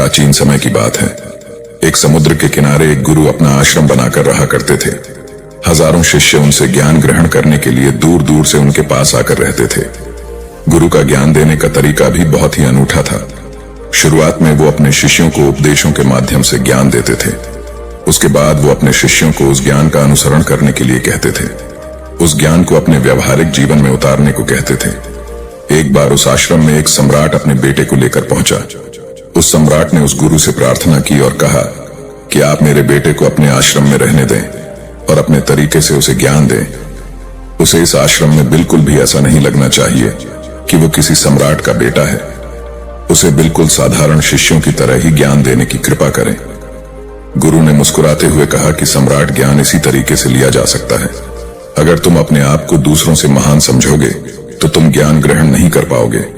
प्राचीन समय की बात है। एक समुद्र के किनारे एक गुरु अपना आश्रम बनाकर रहा करते थे। हजारों शिष्य उनसे ज्ञान ग्रहण करने के लिए दूर दूर से उनके पास आकर रहते थे। गुरु का ज्ञान देने का तरीका भी बहुत ही अनूठा था। शुरुआत में वो अपने शिष्यों को उपदेशों के माध्यम से ज्ञान देते थे। उसके बाद वो अपने शिष्यों को उस ज्ञान का अनुसरण करने के लिए कहते थे, उस ज्ञान को अपने व्यवहारिक जीवन में उतारने को कहते थे। एक बार उस आश्रम में एक सम्राट अपने बेटे को लेकर पहुंचा। उस सम्राट ने उस गुरु से प्रार्थना की और कहा कि आप मेरे बेटे को अपने आश्रम में रहने दें और अपने तरीके से उसे ज्ञान दें। उसे इस आश्रम में बिल्कुल भी ऐसा नहीं लगना चाहिए कि वो किसी सम्राट का बेटा है। उसे बिल्कुल साधारण शिष्यों की तरह ही ज्ञान देने की कृपा करें। गुरु ने मुस्कुराते हुए कहा कि सम्राट ज्ञान इसी तरीके से लिया जा सकता है। अगर तुम अपने आप को दूसरों से महान समझोगे तो तुम ज्ञान ग्रहण नहीं कर पाओगे।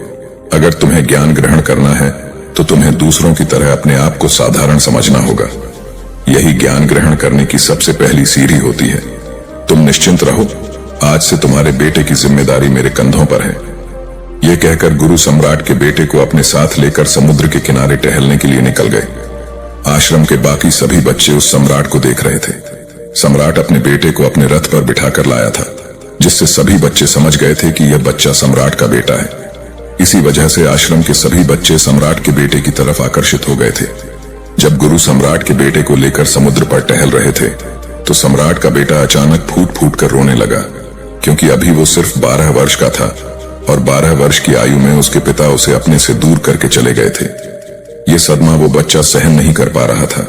अगर तुम्हें ज्ञान ग्रहण करना है तो तुम्हें दूसरों की तरह अपने आप को साधारण समझना होगा। यही ज्ञान ग्रहण करने की सबसे पहली सीढ़ी होती है। तुम निश्चिंत रहो, आज से तुम्हारे बेटे की जिम्मेदारी मेरे कंधों पर है। यह कहकर गुरु सम्राट के बेटे को अपने साथ लेकर समुद्र के किनारे टहलने के लिए निकल गए। आश्रम के बाकी सभी बच्चे उस सम्राट को देख रहे थे। सम्राट अपने बेटे को अपने रथ पर बिठाकर लाया था, जिससे सभी बच्चे समझ गए थे कि यह बच्चा सम्राट का बेटा है। इसी वजह से आश्रम के सभी बच्चे सम्राट के बेटे की तरफ आकर्षित हो गए थे। जब गुरु सम्राट के बेटे को लेकर समुद्र पर टहल रहे थे तो सम्राट का बेटा अचानक फूट फूट कर रोने लगा, क्योंकि अभी वो सिर्फ 12 वर्ष का था और 12 वर्ष की आयु में उसके पिता उसे अपने से दूर करके चले गए थे। ये सदमा वो बच्चा सहन नहीं कर पा रहा था।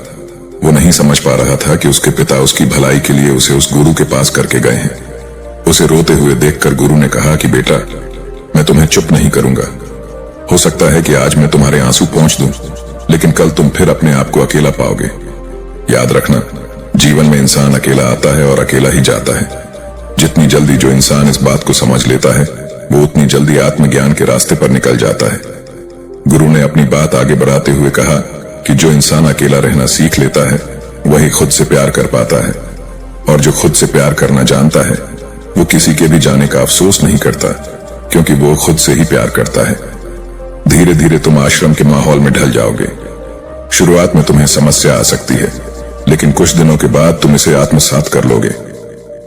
वो नहीं समझ पा रहा था कि उसके पिता उसकी भलाई के लिए उसे उस गुरु के पास करके गए हैं। उसे रोते हुए देखकर गुरु ने कहा कि बेटा, मैं तुम्हें चुप नहीं करूंगा। हो सकता है कि आज मैं तुम्हारे आंसू पोंछ दूं, लेकिन कल तुम फिर अपने आप को अकेला पाओगे। याद रखना, जीवन में इंसान अकेला आता है और अकेला ही जाता है। जितनी जल्दी जो इंसान इस बात को समझ लेता है, वो उतनी जल्दी आत्मज्ञान के रास्ते पर निकल जाता है। गुरु ने अपनी बात आगे बढ़ाते हुए कहा कि जो इंसान अकेला रहना सीख लेता है, वही खुद से प्यार कर पाता है, और जो खुद से प्यार करना जानता है वो किसी के भी जाने का अफसोस नहीं करता, क्योंकि वो खुद से ही प्यार करता है। धीरे धीरे तुम आश्रम के माहौल में ढल जाओगे। शुरुआत में तुम्हें समस्या आ सकती है, लेकिन कुछ दिनों के बाद तुम इसे आत्मसात कर लोगे।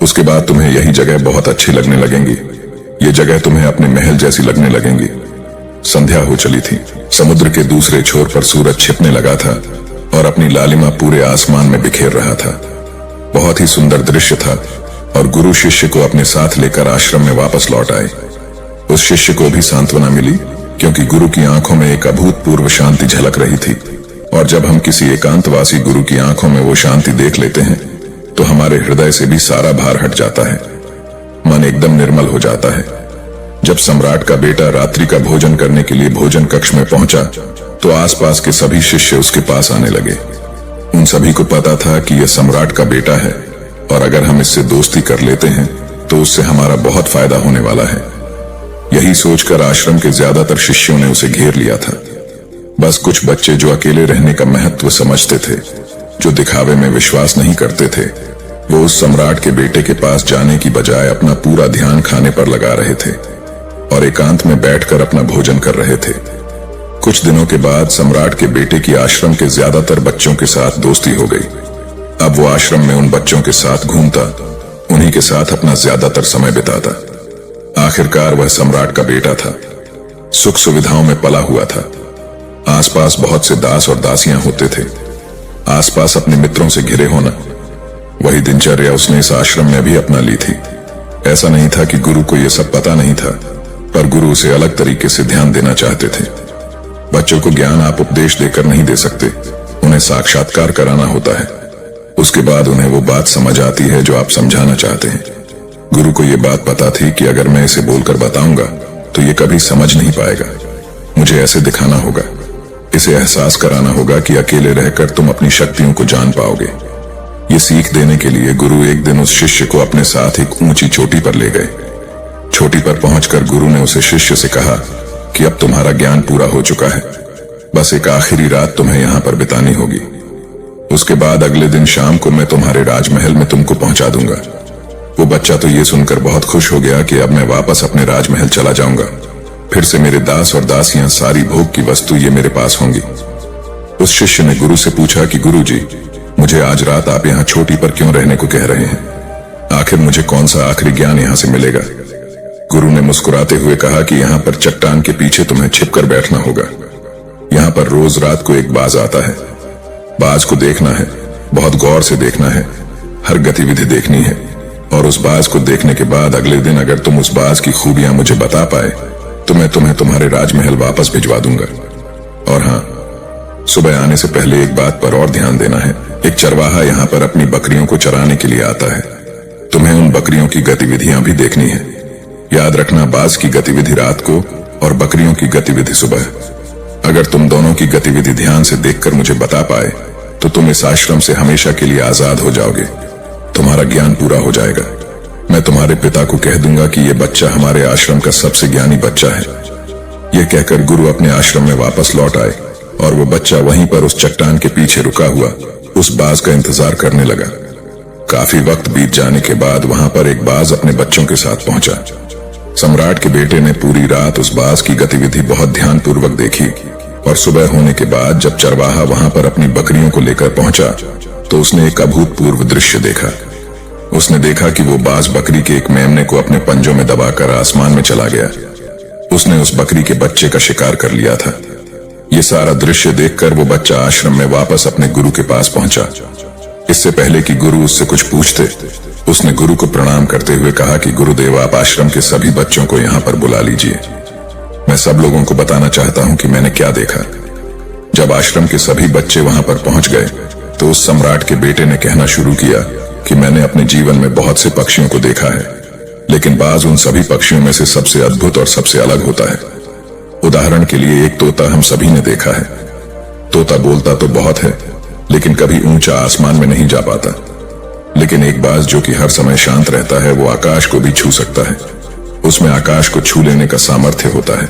उसके बाद तुम्हें यही जगह बहुत अच्छी लगने लगेंगी। ये जगह तुम्हें अपने महल जैसी लगने लगेंगी। संध्या हो चली थी। समुद्र के दूसरे छोर पर सूरज छिपने लगा था और अपनी लालिमा पूरे आसमान में बिखेर रहा था। बहुत ही सुंदर दृश्य था और गुरु शिष्य को अपने साथ लेकर आश्रम में वापस लौट आए। उस शिष्य को भी सांत्वना मिली, क्योंकि गुरु की आंखों में एक अभूतपूर्व शांति झलक रही थी। और जब हम किसी एकांतवासी गुरु की आंखों में वो शांति देख लेते हैं तो हमारे हृदय से भी सारा भार हट जाता है। मन एकदम निर्मल हो जाता है। जब सम्राट का बेटा रात्रि का भोजन करने के लिए भोजन कक्ष में पहुंचा तो आसपास के सभी शिष्य उसके पास आने लगे। उन सभी को पता था कि यह सम्राट का बेटा है और अगर हम इससे दोस्ती कर लेते हैं तो उससे हमारा बहुत फायदा होने वाला है। यही सोचकर आश्रम के ज्यादातर शिष्यों ने उसे घेर लिया था। बस कुछ बच्चे जो अकेले रहने का महत्व समझते थे, जो दिखावे में विश्वास नहीं करते थे, वो उस सम्राट के बेटे के पास जाने की बजाय अपना पूरा ध्यान खाने पर लगा रहे थे और एकांत में बैठकर अपना भोजन कर रहे थे। कुछ दिनों के बाद सम्राट के बेटे की आश्रम के ज्यादातर बच्चों के साथ दोस्ती हो गई। अब वो आश्रम में उन बच्चों के साथ घूमता, उन्हीं के साथ अपना ज्यादातर समय बिताता। आखिरकार वह सम्राट का बेटा था, सुख सुविधाओं में पला हुआ था। आसपास बहुत से दास और दासियां होते थे। आसपास अपने मित्रों से घिरे होना, वही दिनचर्या उसने इस आश्रम में भी अपना ली थी। ऐसा नहीं था कि गुरु को यह सब पता नहीं था, पर गुरु उसे अलग तरीके से ध्यान देना चाहते थे। बच्चों को ज्ञान आप उपदेश देकर नहीं दे सकते, उन्हें साक्षात्कार कराना होता है। उसके बाद उन्हें वो बात समझ आती है जो आप समझाना चाहते हैं। गुरु को ये बात पता थी कि अगर मैं इसे बोलकर बताऊंगा तो ये कभी समझ नहीं पाएगा। मुझे ऐसे दिखाना होगा, इसे एहसास कराना होगा कि अकेले रहकर तुम अपनी शक्तियों को जान पाओगे। ये सीख देने के लिए गुरु एक दिन उस शिष्य को अपने साथ एक ऊंची चोटी पर ले गए। चोटी पर पहुंचकर गुरु ने उसे शिष्य से कहा कि अब तुम्हारा ज्ञान पूरा हो चुका है, बस एक आखिरी रात तुम्हें यहाँ पर बितानी होगी। उसके बाद अगले दिन शाम को मैं तुम्हारे राजमहल में तुमको पहुंचा दूंगा। वो बच्चा तो ये सुनकर बहुत खुश हो गया कि अब मैं वापस अपने राजमहल चला जाऊंगा। फिर से मेरे दास और दासियां, सारी भोग की वस्तु ये मेरे पास होंगी। उस शिष्य ने गुरु से पूछा कि गुरुजी, मुझे आज रात आप यहाँ चोटी पर क्यों रहने को कह रहे हैं? आखिर मुझे कौन सा आखिरी ज्ञान यहाँ से मिलेगा? गुरु ने मुस्कुराते हुए कहा कि यहाँ पर चट्टान के पीछे तुम्हें छिपकर बैठना होगा। यहाँ पर रोज रात को एक बाज आता है। बाज को देखना है, बहुत गौर से देखना है, हर गतिविधि देखनी है, और उस बाज को देखने के बाद अगले दिन अगर तुम उस बाज की खूबियां मुझे बता पाए तो मैं तुम्हें तुम्हारे राजमहल वापस भिजवा दूंगा। और हाँ, सुबह आने से पहले एक बात पर और ध्यान देना है। एक चरवाहा यहाँ पर अपनी बकरियों को चराने के लिए आता है। तुम्हें उन बकरियों की गतिविधियां भी देखनी है। याद रखना, बाज की गतिविधि रात को और बकरियों की गतिविधि सुबह। अगर तुम दोनों की गतिविधि ध्यान से देखकर मुझे बता पाए तो तुम इस आश्रम से हमेशा के लिए आजाद हो जाओगे। तुम्हारा ज्ञान पूरा हो जाएगा। मैं तुम्हारे पिता को कह दूंगा कि यह बच्चा हमारे आश्रम का सबसे ज्ञानी बच्चा है। यह कहकर गुरु अपने आश्रम में वापस लौट आए और वो बच्चा वहीं पर उस चट्टान के पीछे रुका हुआ उस बाज का इंतजार करने लगा। काफी वक्त बीत जाने के बाद वहां पर एक बाज अपने बच्चों के साथ पहुंचा। सम्राट के बेटे ने पूरी रात उस बाज की गतिविधि बहुत ध्यानपूर्वक देखी और सुबह होने के बाद जब चरवाहा वहां पर अपनी बकरियों को लेकर पहुंचा तो उसने एक अभूतपूर्व दृश्य देखा। उसने देखा कि वो बाज बकरी के एक मेमने को अपने पंजों में दबाकर आसमान में चला गया। उसने उस बकरी के बच्चे का शिकार कर लिया था। ये सारा दृश्य देखकर वो बच्चा आश्रम में वापस अपने गुरु के पास पहुंचा। इससे पहले कि गुरु उससे कुछ पूछते, उसने गुरु को प्रणाम करते हुए कहा कि गुरुदेव, आप आश्रम के सभी बच्चों को यहाँ पर बुला लीजिए। मैं सब लोगों को बताना चाहता हूँ कि मैंने क्या देखा। जब आश्रम के सभी बच्चे वहां पर पहुंच गए तो उस सम्राट के बेटे ने कहना शुरू किया कि मैंने अपने जीवन में बहुत से पक्षियों को देखा है, लेकिन बाज उन सभी पक्षियों में से सबसे अद्भुत और सबसे अलग होता है। उदाहरण के लिए एक तोता हम सभी ने देखा है। तोता बोलता तो बहुत है, लेकिन कभी ऊंचा आसमान में नहीं जा पाता। लेकिन एक बाज जो कि हर समय शांत रहता है, वो आकाश को भी छू सकता है। उसमें आकाश को छू लेने का सामर्थ्य होता है।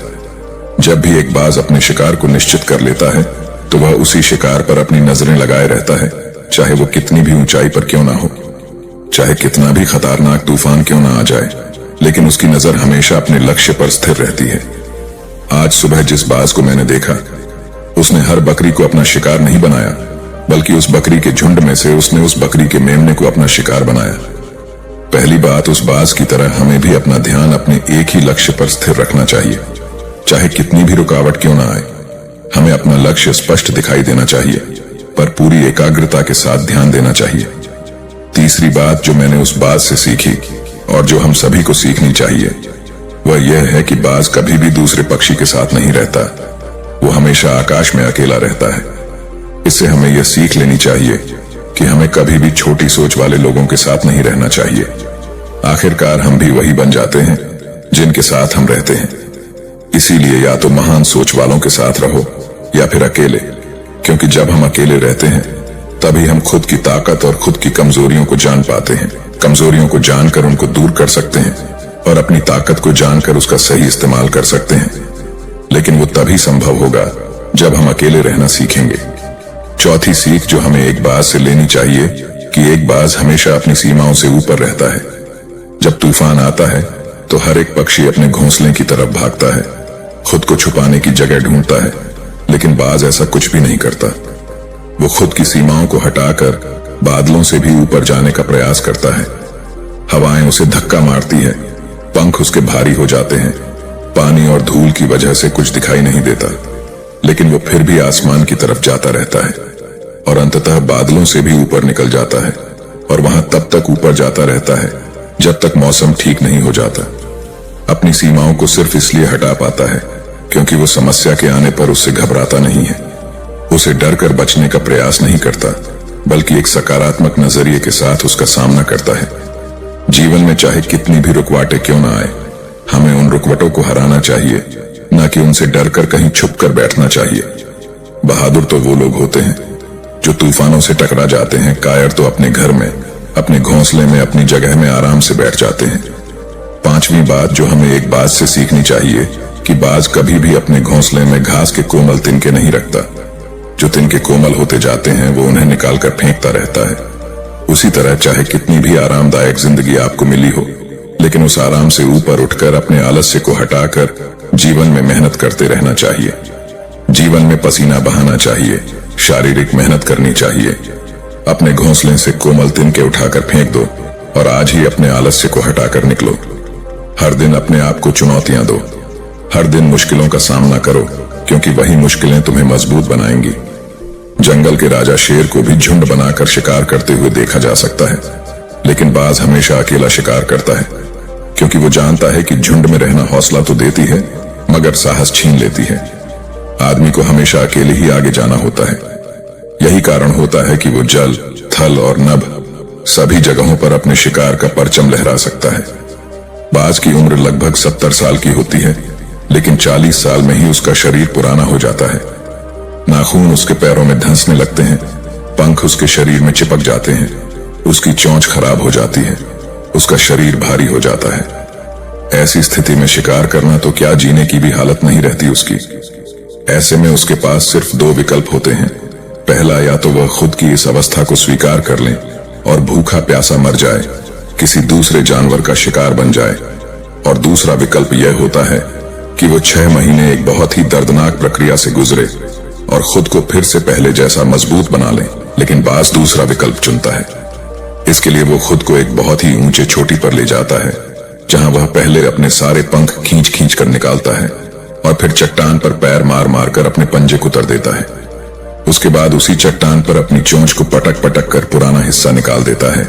जब भी एक बाज अपने शिकार को निश्चित कर लेता है तो वह उसी शिकार पर अपनी नजरें लगाए रहता है, चाहे वो कितनी भी ऊंचाई पर क्यों ना हो, चाहे कितना भी खतरनाक तूफान क्यों ना आ जाए, लेकिन उसकी नजर हमेशा अपने लक्ष्य पर स्थिर रहती है। आज सुबह जिस बाज को मैंने देखा, उसने हर बकरी को अपना शिकार नहीं बनाया, बल्कि उस बकरी के झुंड में से उसने उस बकरी के मेमने को अपना शिकार बनाया। पहली बात, उस बाज की तरह हमें भी अपना ध्यान अपने एक ही लक्ष्य पर स्थिर रखना चाहिए, चाहे कितनी भी रुकावट क्यों ना आए। हमें अपना लक्ष्य स्पष्ट दिखाई देना चाहिए, पर पूरी एकाग्रता के साथ ध्यान देना चाहिए। तीसरी बात जो मैंने उस बाज से सीखी और जो हम सभी को सीखनी चाहिए, वह यह है कि बाज कभी भी दूसरे पक्षी के साथ नहीं रहता। वो हमेशा आकाश में अकेला रहता है। इससे हमें यह सीख लेनी चाहिए कि हमें कभी भी छोटी सोच वाले लोगों के साथ नहीं रहना चाहिए। आखिरकार हम भी वही बन जाते हैं जिनके साथ हम रहते हैं। इसीलिए या तो महान सोच वालों के साथ रहो या फिर अकेले, क्योंकि जब हम अकेले रहते हैं तभी हम खुद की ताकत और खुद की कमजोरियों को जान पाते हैं। कमजोरियों को जानकर उनको दूर कर सकते हैं और अपनी ताकत को जानकर उसका सही इस्तेमाल कर सकते हैं। लेकिन वो तभी संभव होगा जब हम अकेले रहना सीखेंगे। चौथी सीख जो हमें एक बाज से लेनी चाहिए कि एक बाज हमेशा अपनी सीमाओं से ऊपर रहता है। जब तूफान आता है तो हर एक पक्षी अपने घोंसले की तरफ भागता है, खुद को छुपाने की जगह ढूंढता है, लेकिन बाज ऐसा कुछ भी नहीं करता। वो खुद की सीमाओं को हटाकर बादलों से भी ऊपर जाने का प्रयास करता है। हवाएं उसे धक्का मारती है, पंख उसके भारी हो जाते हैं, पानी और धूल की वजह से कुछ दिखाई नहीं देता, लेकिन वो फिर भी आसमान की तरफ जाता रहता है और अंततः बादलों से भी ऊपर निकल जाता है और वहां तब तक ऊपर जाता रहता है जब तक मौसम ठीक नहीं हो जाता। अपनी सीमाओं को सिर्फ इसलिए हटा पाता है क्योंकि वो समस्या के आने पर उससे घबराता नहीं है, उसे डर कर बचने का प्रयास नहीं करता, बल्कि एक सकारात्मक नजरिए के साथ उसका सामना करता है। जीवन में चाहे कितनी भी रुकावटें क्यों ना आए, हमें उन रुकावटों को हराना चाहिए, न कि उनसे डरकर कहीं छुप कर बैठना चाहिए। बहादुर तो वो लोग होते हैं जो तूफानों से टकरा जाते हैं, कायर तो अपने घर में, अपने घोंसले में, अपनी जगह में आराम से बैठ जाते हैं। पांचवी बात जो हमें एक बाज से सीखनी चाहिए कि बाज कभी भी अपने घोंसले में घास के कोमल तिनके नहीं रखता। जो तिनके कोमल होते जाते हैं वो उन्हें निकालकर फेंकता रहता है। उसी तरह चाहे कितनी भी आरामदायक जिंदगी आपको मिली हो, लेकिन उस आराम से ऊपर उठकर अपने आलस्य को हटाकर जीवन में मेहनत करते रहना चाहिए। जीवन में पसीना बहाना चाहिए, शारीरिक मेहनत करनी चाहिए। अपने घोंसले से कोमल तिनके उठाकर फेंक दो और आज ही अपने आलस्य को हटाकर निकलो। हर दिन अपने आप को चुनौतियां दो। हर दिन मुश्किलों का सामना करो, क्योंकि वही मुश्किलें तुम्हें मजबूत बनाएंगी। जंगल के राजा शेर को भी झुंड बनाकर शिकार करते हुए देखा जा सकता है, लेकिन बाज हमेशा अकेला शिकार करता है, क्योंकि वो जानता है कि झुंड में रहना हौसला तो देती है मगर साहस छीन लेती है। आदमी को हमेशा अकेले ही आगे जाना होता है। यही कारण होता है कि वो जल, थल और नभ सभी जगहों पर अपने शिकार का परचम लहरा सकता है। बाज की उम्र लगभग 70 साल की होती है, लेकिन 40 साल में ही उसका शरीर पुराना हो जाता है। नाखून उसके पैरों में धंसने लगते हैं, पंख उसके शरीर में चिपक जाते हैं, उसकी चोंच खराब हो जाती है, उसका शरीर भारी हो जाता है। ऐसी स्थिति में शिकार करना तो क्या, जीने की भी हालत नहीं रहती उसकी। ऐसे में उसके पास सिर्फ 2 विकल्प होते हैं। पहला, या तो वह खुद की इस अवस्था को स्वीकार कर ले और भूखा प्यासा मर जाए, किसी दूसरे जानवर का शिकार बन जाए, और दूसरा विकल्प यह होता है कि वो 6 महीने एक बहुत ही दर्दनाक प्रक्रिया से गुजरे और खुद को फिर से पहले जैसा मजबूत बना ले। लेकिन बाज दूसरा विकल्प चुनता है। इसके लिए वो खुद को एक बहुत ही ऊंचे चोटी पर ले जाता है, जहां वह पहले अपने सारे पंख खींच खींच कर निकालता है और फिर चट्टान पर पैर मार मार कर अपने पंजे कुतर देता है। उसके बाद उसी चट्टान पर अपनी चोंच को पटक पटक कर पुराना हिस्सा निकाल देता है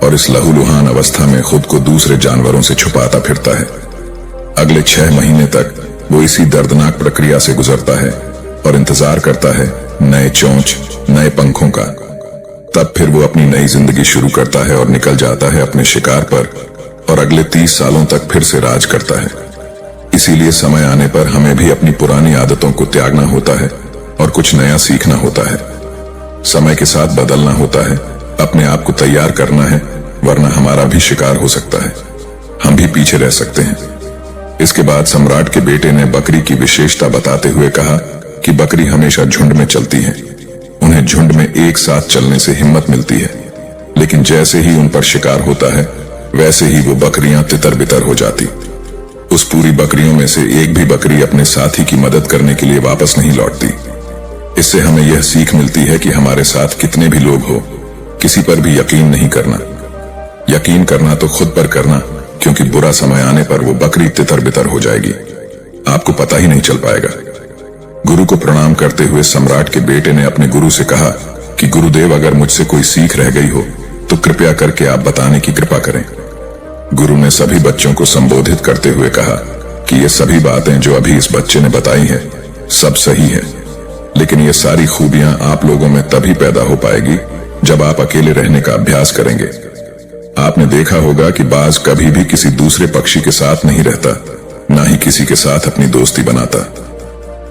और इस लहूलुहान अवस्था में खुद को दूसरे जानवरों से छुपाता फिरता है। अगले 6 महीने तक वो इसी दर्दनाक प्रक्रिया से गुजरता है और इंतजार करता है नए चोंच, नए पंखों का। तब फिर वो अपनी नई जिंदगी शुरू करता है और निकल जाता है अपने शिकार पर और अगले 30 सालों तक फिर से राज करता है। इसीलिए समय आने पर हमें भी अपनी पुरानी आदतों को त्यागना होता है और कुछ नया सीखना होता है। समय के साथ बदलना होता है, अपने आप को तैयार करना है, वरना हमारा भी शिकार हो सकता है, हम भी पीछे रह सकते हैं। इसके बाद सम्राट के बेटे ने बकरी की विशेषता बताते हुए कहा कि बकरी हमेशा झुंड में चलती है। उन्हें झुंड में एक साथ चलने से हिम्मत मिलती है, लेकिन जैसे ही उन पर शिकार होता है वैसे ही वो बकरियां तितर बितर हो जाती। उस पूरी बकरियों में से एक भी बकरी अपने साथी की मदद करने के लिए वापस नहीं लौटती। इससे हमें यह सीख मिलती है कि हमारे साथ कितने भी लोग हो, किसी पर भी यकीन नहीं करना। यकीन करना तो खुद पर करना, क्योंकि बुरा समय आने पर वो बकरी तितर बितर हो जाएगी, आपको पता ही नहीं चल पाएगा। गुरु को प्रणाम करते हुए सम्राट के बेटे ने अपने गुरु से कहा कि गुरुदेव, अगर मुझसे कोई सीख रह गई हो तो कृपया करके आप बताने की कृपा करें। गुरु ने सभी बच्चों को संबोधित करते हुए कहा कि ये सभी बातें जो अभी इस बच्चे ने बताई है सब सही है, लेकिन ये सारी खूबियां आप लोगों में तभी पैदा हो पाएगी जब आप अकेले रहने का अभ्यास करेंगे। आपने देखा होगा कि बाज कभी भी किसी दूसरे पक्षी के साथ नहीं रहता, ना ही किसी के साथ अपनी दोस्ती बनाता।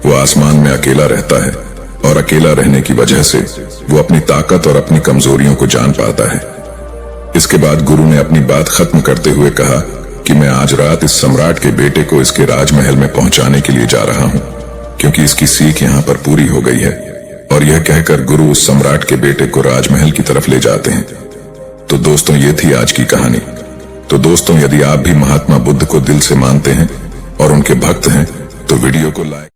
वो आसमान में अकेला रहता है और अकेला रहने की वजह से वो अपनी ताकत और अपनी कमजोरियों को जान पाता है। इसके बाद गुरु ने अपनी बात खत्म करते हुए कहा कि मैं आज रात इस सम्राट के बेटे को इसके राजमहल में पहुंचाने के लिए जा रहा हूं, क्योंकि इसकी सीख यहाँ पर पूरी हो गई है। और यह कहकर गुरु उस सम्राट के बेटे को राजमहल की तरफ ले जाते हैं। तो दोस्तों, ये थी आज की कहानी। तो दोस्तों, यदि आप भी महात्मा बुद्ध को दिल से मानते हैं और उनके भक्त हैं तो वीडियो को लाइक